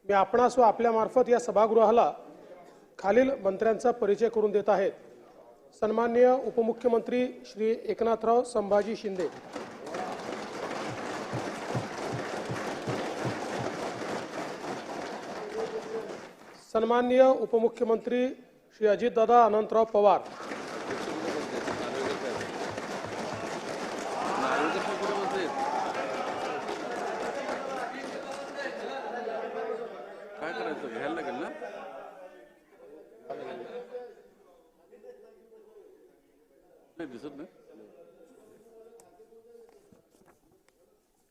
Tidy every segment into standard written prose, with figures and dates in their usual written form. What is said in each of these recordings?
मी आपणास व आपल्यामार्फत या सभागृहाला खालील मंत्र्यांचा परिचय करून देत आहेत। सन्माननीय उपमुख्यमंत्री श्री एकनाथराव संभाजी शिंदे, सन्माननीय उपमुख्यमंत्री श्री अजितदादा अनंतराव पवार,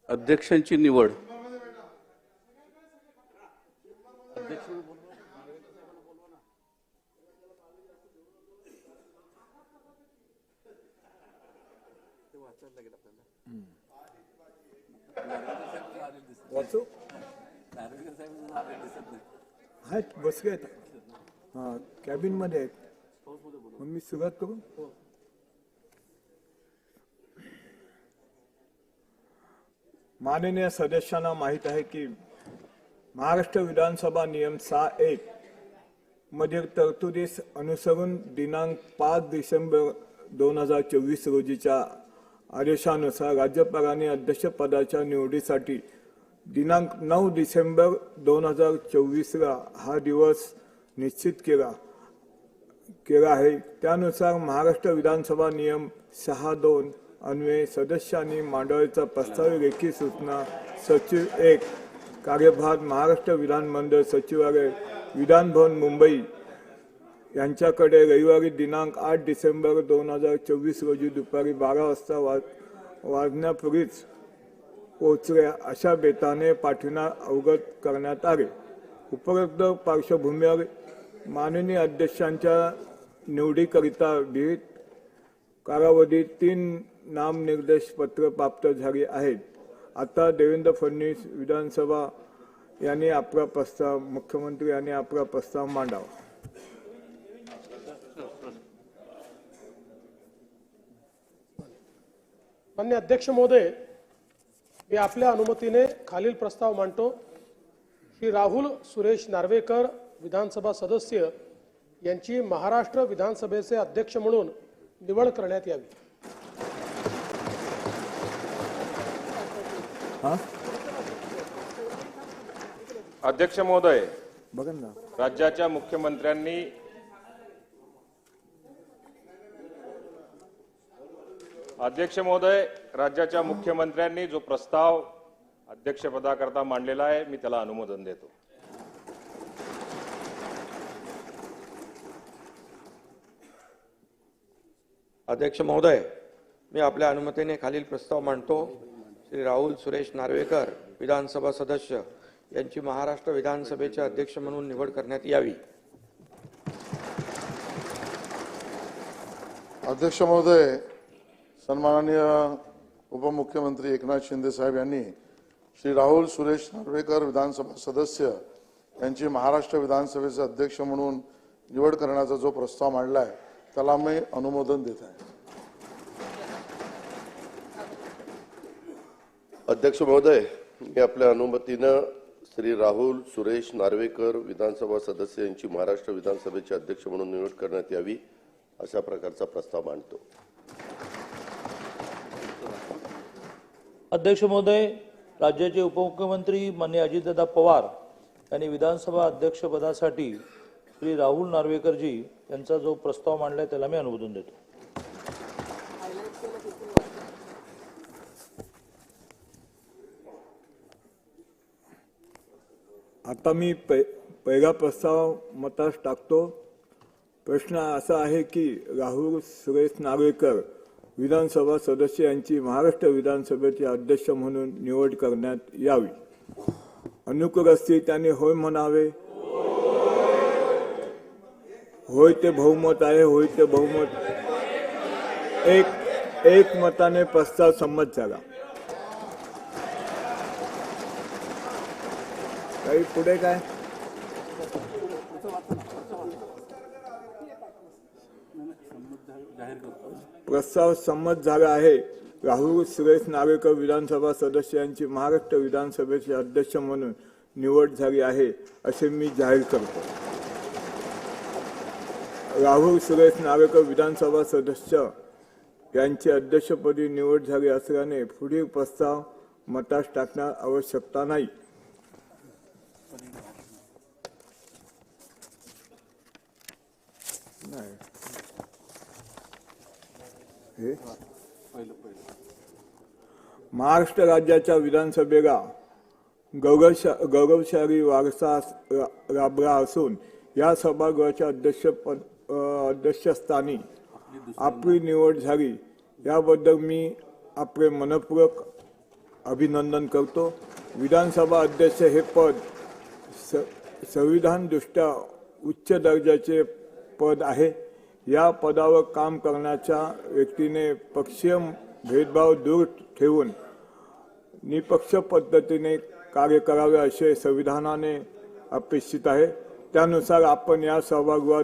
अध्यक्षांची निवड। वाचू आहेत बसले आहेत कॅबिन मध्ये आहेत। मग मी सुरुवात करू। माननीय सदस्यांना माहित आहे की महाराष्ट्र विधानसभा नियम 6(1) मधील तरतुदीस अनुसरून दिनांक 5 डिसेंबर 2024 रोजीच्या आदेशानुसार राज्यपालांनी अध्यक्षपदाच्या निवडीसाठी दिनांक 9 डिसेंबर 2024 हा दिवस निश्चित केला आहे। त्यानुसार महाराष्ट्र विधानसभा नियम 6(2) अन्वये सदस्यांनी मांडवाचा प्रस्तावित लेखी सूचना सचिव 1 कार्यभार महाराष्ट्र विधानमंडळ सचिवालय विधान भवन मुंबई यांच्याकडे रविवारी दिनांक 8 डिसेंबर 2024 रोजी दुपारी 12 वाजता वाजण्यापूर्वीच पोहोचल्या अशा बेताने पाठविण्यास अवगत करण्यात आले। उपरोक्त पार्श्वभूमीवर माननीय अध्यक्षांच्या निवडीकरिता विहित कालावधीत 3 नामनिर्देश पत्र प्राप्त झाली आहेत। आता देवेंद्र फडणवीस विधानसभा यांनी आपला प्रस्ताव मुख्यमंत्री यांनी आपला प्रस्ताव मांडावा। माननीय अध्यक्ष महोदय, मी आपल्या अनुमतीने खालील प्रस्ताव मांडतो। श्री राहुल सुरेश नार्वेकर विधानसभा सदस्य यांची महाराष्ट्र विधानसभेचे अध्यक्ष म्हणून निवड करण्यात यावी। अध्यक्ष महोदय, बघा ना, राज्याच्या मुख्यमंत्र्यांनी जो प्रस्ताव अध्यक्षपदाकरता मांडलेला आहे मी त्याला अनुमोदन देतो। अध्यक्ष महोदय, मी आपल्या अनुमतीने खालील प्रस्ताव मांडतो। श्री राहुल सुरेश नार्वेकर विधानसभा सदस्य यांची महाराष्ट्र विधानसभेचे अध्यक्ष म्हणून निवड करण्यात यावी। अध्यक्ष महोदय, सन्माननीय उपमुख्यमंत्री एकनाथ शिंदे साहेब यांनी श्री राहुल सुरेश नार्वेकर विधानसभा सदस्य यांची महाराष्ट्र विधानसभेचे अध्यक्ष म्हणून निवड करण्याचा जो प्रस्ताव मांडला आहे त्याला मी अनुमोदन देत आहे। अध्यक्ष महोदय, मी आपल्या अनुमतीने श्री राहुल सुरेश नार्वेकर विधानसभा सदस्य यांची महाराष्ट्र विधानसभेचे अध्यक्ष म्हणून निवड करण्यात यावी अशा प्रकारचा प्रस्ताव मांडतो। अध्यक्ष महोदय, राज्याचे उपमुख्यमंत्री माननीय अजितदादा पवार यांनी विधानसभा अध्यक्षपदासाठी श्री राहुल नार्वेकरजी यांचा जो प्रस्ताव मांडलाय त्याला मी अनुमोदन देतो। आता मी पहिला प्रस्ताव मतास टाकतो। प्रश्न असा आहे की राहुल सुरेश नार्वेकर विधानसभा सदस्य यांची महाराष्ट्र विधानसभेचे अध्यक्ष म्हणून निवड करण्यात यावी। अनुकूल असतील त्यांनी होय म्हणावे। होय ते बहुमत आहे। होय ते बहुमत एक मताने प्रस्ताव संमत झाला। काही पुढे काय प्रस्ताव संमत झाला आहे। राहुल सुरेश नार्वेकर विधानसभा सदस्य यांची महाराष्ट्र विधानसभेचे अध्यक्ष म्हणून निवड झाली आहे असे मी जाहीर करतो. राहुल सुरेश नार्वेकर विधानसभा सदस्य यांची अध्यक्षपदी निवड झाली असल्याने पुढील प्रस्ताव मतास टाकण्यात आवश्यकता नाही. महाराष्ट्र राज्याच्या विधानसभेला गौरवशाली वारसा लाभला असून या सभागृहाच्या अध्यक्षस्थानी आपली निवड झाली याबद्दल मी आपले मनपूर्वक अभिनंदन करतो. विधानसभा अध्यक्ष हे पद संविधानदृष्ट्या उच्च दर्जाचे पद आहे. या पदावर काम करण्याच्या व्यक्तीने पक्षीय भेदभाव दूर ठेवून निपक्ष पद्धतीने कार्य करावे असे संविधानाने अपेक्षित आहे. त्यानुसार आपण या सभागृहात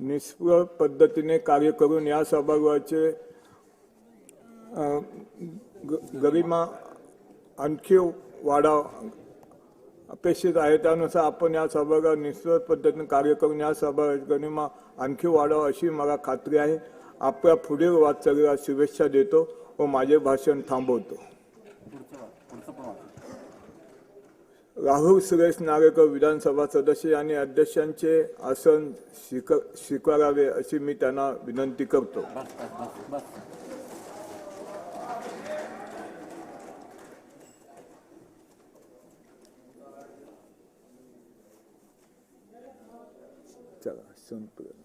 निष्पक्ष पद्धतीने कार्य करून या सभागृहाचे गरिमा आणखी वाढाव अपेक्षित आहे. त्यानुसार आपण या सभागृहात निष्पक्ष पद्धतीने कार्य करून या सभागृहाची गरिमा आणखी वाढाव अशी मला खात्री आहे. आपल्या पुढील वाटचालीला शुभेच्छा देतो व माझे भाषण थांबवतो. राहुल सुरेश नार्वेकर विधानसभा सदस्य आणि अध्यक्षांचे आसन स्वीकारावे अशी मी त्यांना विनंती करतो. चला संपलं.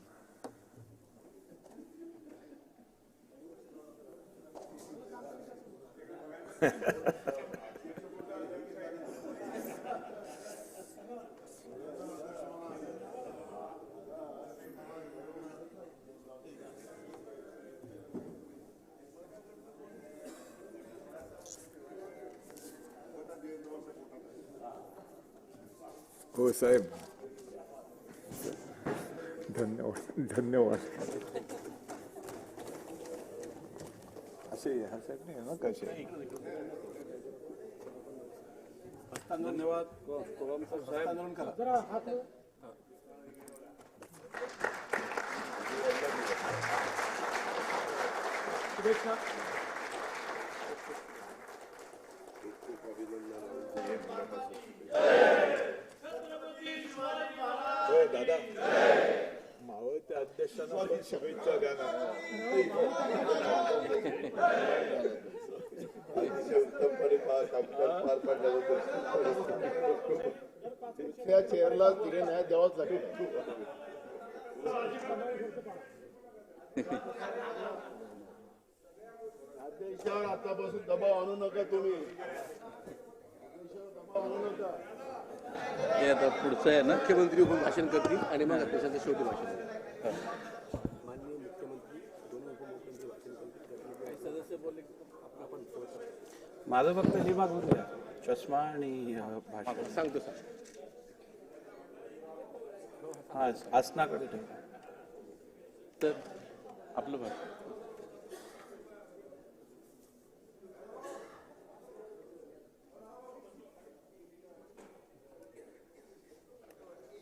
हो साहेब, धन्यवाद. असे हसत नाही ना कसे. धन्यवाद. जरा हात शुभेच्छा. दादा मावळत्या अध्यक्षांना पण शुभेच्छा द्या ना. त्या चेअरला पुढे न्याय द्यावाच लागेल. अध्यक्षावर आतापासून दबाव आणू नका तुम्ही. दबाव आणू नका. हे आता पुढचं आहे ना, मुख्यमंत्री भाषण करतील आणि मग अध्यक्षाचं शेवटी भाषण होईल. माननीय मुख्यमंत्री दोन्ही उपमुख्यमंत्री भाषण करतील. सदस्य बोलले माझं फक्त हे भाग होतं चष्मा आणि भाषण सांगतो सर. हा आसनाकडे ठेव. तर आपलं भाषण